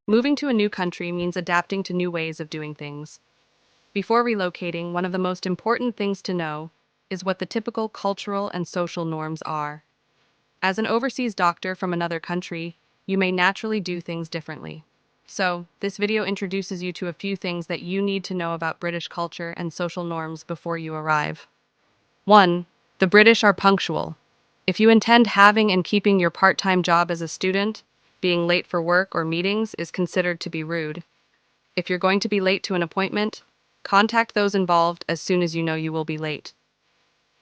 Moving to a new country means adapting to new ways of doing things. Before relocating, one of the most important things to know is what the typical cultural and social norms are. As an overseas doctor from another country, you may naturally do things differently. So, this video introduces you to a few things that you need to know about British culture and social norms before you arrive. 1. The British are punctual. If you intend having and keeping your part-time job as a student, being late for work or meetings is considered to be rude. If you're going to be late to an appointment, contact those involved as soon as you know you will be late.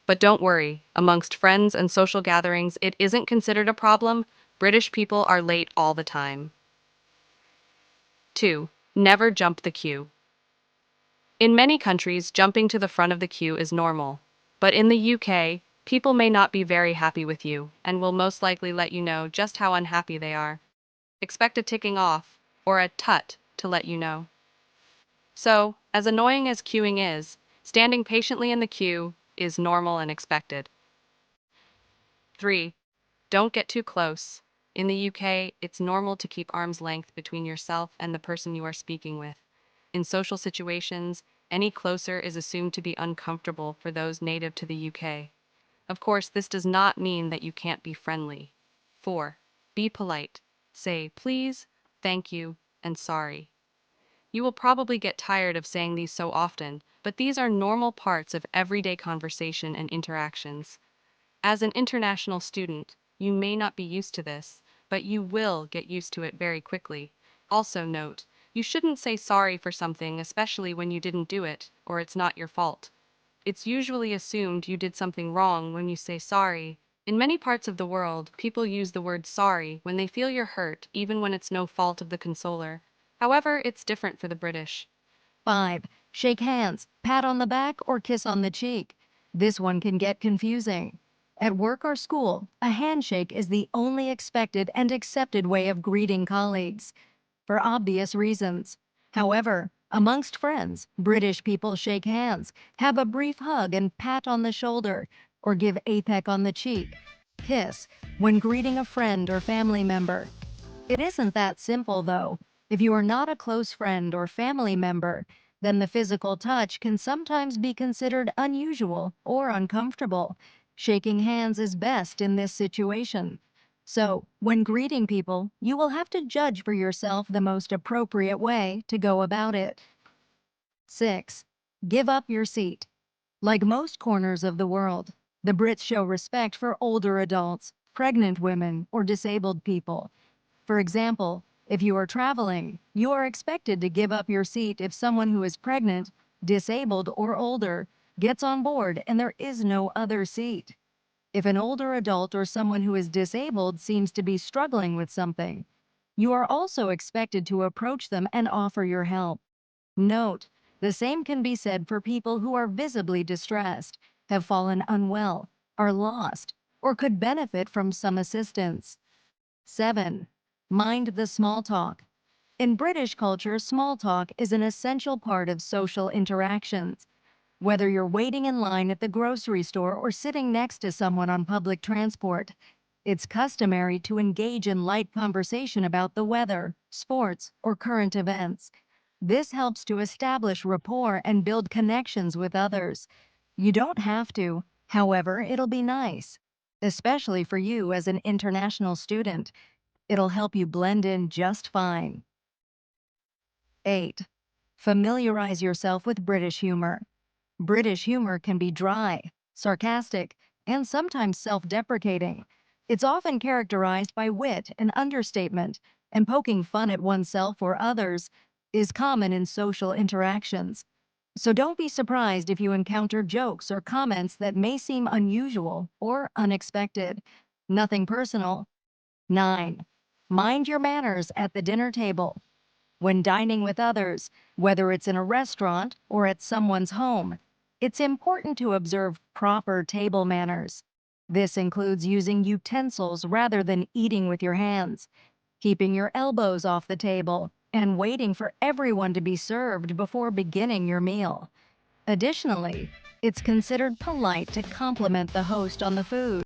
But don't worry, amongst friends and social gatherings, it isn't considered a problem. British people are late all the time. 2. Never jump the queue. In many countries, jumping to the front of the queue is normal. But in the UK, people may not be very happy with you and will most likely let you know just how unhappy they are. Expect a ticking off or a tut to let you know. So, as annoying as queuing is, standing patiently in the queue is normal and expected. 3. Don't get too close. In the UK, it's normal to keep arm's length between yourself and the person you are speaking with. In social situations, any closer is assumed to be uncomfortable for those native to the UK. Of course, this does not mean that you can't be friendly. 4. Be polite. Say please, thank you, and sorry. You will probably get tired of saying these so often, but these are normal parts of everyday conversation and interactions. As an international student, you may not be used to this, but you will get used to it very quickly. Also note, you shouldn't say sorry for something, especially when you didn't do it, or it's not your fault. It's usually assumed you did something wrong when you say sorry. In many parts of the world, people use the word sorry when they feel you're hurt, even when it's no fault of the consoler. However, it's different for the British. 5. Shake hands, pat on the back, or kiss on the cheek. This one can get confusing. At work or school, a handshake is the only expected and accepted way of greeting colleagues, for obvious reasons. However, amongst friends, British people shake hands, have a brief hug and pat on the shoulder, or give a peck on the cheek. Kiss when greeting a friend or family member. It isn't that simple, though. If you are not a close friend or family member, then the physical touch can sometimes be considered unusual or uncomfortable. Shaking hands is best in this situation. So, when greeting people, you will have to judge for yourself the most appropriate way to go about it. 6. Give up your seat. Like most corners of the world, the Brits show respect for older adults, pregnant women, or disabled people. For example, if you are traveling, you are expected to give up your seat if someone who is pregnant, disabled, or older gets on board and there is no other seat. If an older adult or someone who is disabled seems to be struggling with something, you are also expected to approach them and offer your help. Note, the same can be said for people who are visibly distressed, have fallen unwell, are lost, or could benefit from some assistance. 7. Mind the small talk. In British culture, small talk is an essential part of social interactions. Whether you're waiting in line at the grocery store or sitting next to someone on public transport, it's customary to engage in light conversation about the weather, sports, or current events. This helps to establish rapport and build connections with others. You don't have to, however, it'll be nice, especially for you as an international student. It'll help you blend in just fine. 8. Familiarize yourself with British humor. British humor can be dry, sarcastic, and sometimes self-deprecating. It's often characterized by wit and understatement, and poking fun at oneself or others is common in social interactions. So don't be surprised if you encounter jokes or comments that may seem unusual or unexpected. Nothing personal. 9. Mind your manners at the dinner table. When dining with others, whether it's in a restaurant or at someone's home, it's important to observe proper table manners. This includes using utensils rather than eating with your hands, keeping your elbows off the table, and waiting for everyone to be served before beginning your meal. Additionally, it's considered polite to compliment the host on the food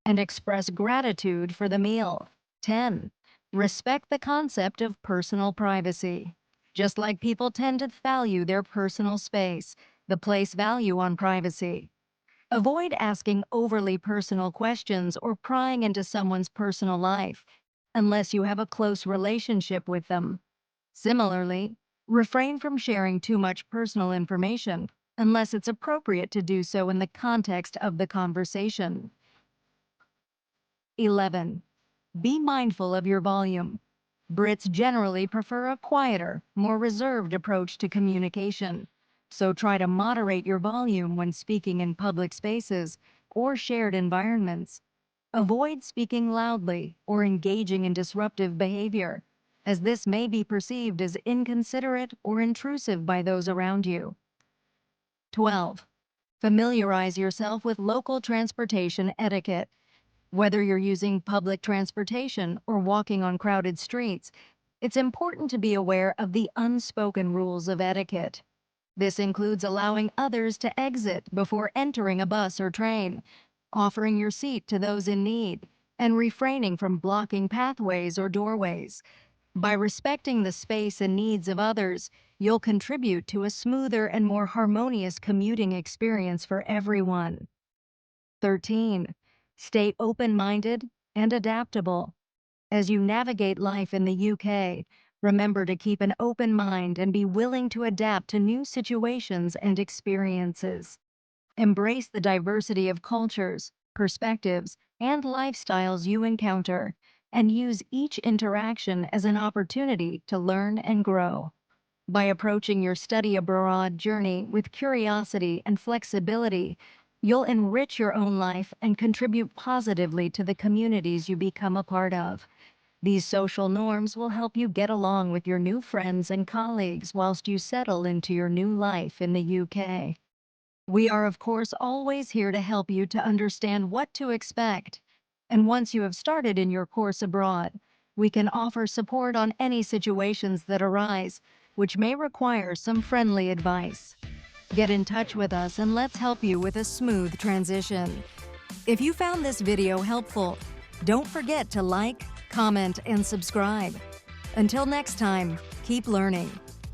and express gratitude for the meal. 10. Respect the concept of personal privacy. Just like people tend to value their personal space, the place value on privacy. Avoid asking overly personal questions or prying into someone's personal life unless you have a close relationship with them. Similarly, refrain from sharing too much personal information unless it's appropriate to do so in the context of the conversation. 11. Be mindful of your volume. Brits generally prefer a quieter, more reserved approach to communication, so try to moderate your volume when speaking in public spaces or shared environments. Avoid speaking loudly or engaging in disruptive behavior, as this may be perceived as inconsiderate or intrusive by those around you. 12. Familiarize yourself with local transportation etiquette. Whether you're using public transportation or walking on crowded streets, it's important to be aware of the unspoken rules of etiquette. This includes allowing others to exit before entering a bus or train, offering your seat to those in need, and refraining from blocking pathways or doorways. By respecting the space and needs of others, you'll contribute to a smoother and more harmonious commuting experience for everyone. 13. Stay open-minded and adaptable. As you navigate life in the UK, remember to keep an open mind and be willing to adapt to new situations and experiences. Embrace the diversity of cultures, perspectives, and lifestyles you encounter, and use each interaction as an opportunity to learn and grow. By approaching your study abroad journey with curiosity and flexibility, you'll enrich your own life and contribute positively to the communities you become a part of. These social norms will help you get along with your new friends and colleagues whilst you settle into your new life in the UK. We are, of course, always here to help you to understand what to expect. And once you have started in your course abroad, we can offer support on any situations that arise, which may require some friendly advice. Get in touch with us and let's help you with a smooth transition. If you found this video helpful, don't forget to like, comment, and subscribe. Until next time, keep learning.